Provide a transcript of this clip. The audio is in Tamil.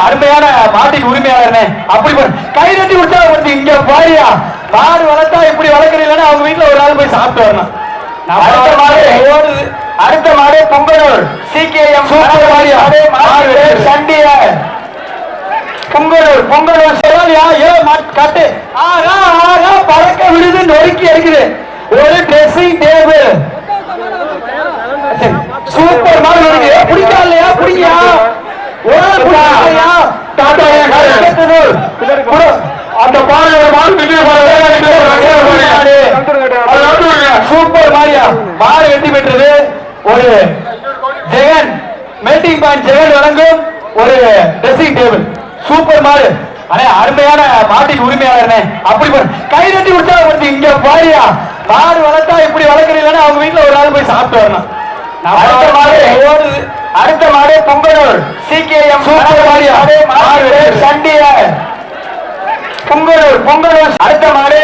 அருமையான மாட்டின் உரிமையாளர்னே அப்படி கை தட்டி விட்டா வந்து இங்க பாரியா மாடு வளர்த்தா இப்படி வளர்க்கறீங்களா அவங்க வீட்டுல ஒரு நாள் போய் சாப்பிட்டு வரணும். அடுத்த மாடு பொங்கலூர் CKM சூப்பர் மாரியா சண்டிய பொங்கலூர் செவாலியா கட்டு பறக்க விடுது நொறுக்கி இருக்குது ஒரு ட்ரெஸ்ஸிங் டேபிள் சூப்பர் மாடு பிடிக்கா இல்லையா பிடிக்கா அந்த சூப்பர் மாரியா மாடு வெற்றி பெற்றது. ஒரு ஜெகன் மெல்டிங் பாயிண்ட் ஜெகன் வழங்கும் ஒரு ட்ரெஸ்ஸிங் டேபிள் சூப்பர் மாடு. அண்ணே அருமையான மாட்டின் உரிமையாளர்னே அப்படி கை தட்டி விட்டா வந்து இங்க பாரியா மாடு வளர்த்தா இப்படி வளர்க்கறீங்களா அவங்க வீட்டுல ஒரு நாள் போய் சாப்பிட்டு வரணும். அடுத்த மாடு பொங்கலூர் CKM சூப்பர் மாரியா சண்டிய பொங்கலூர் அடுத்த மாடு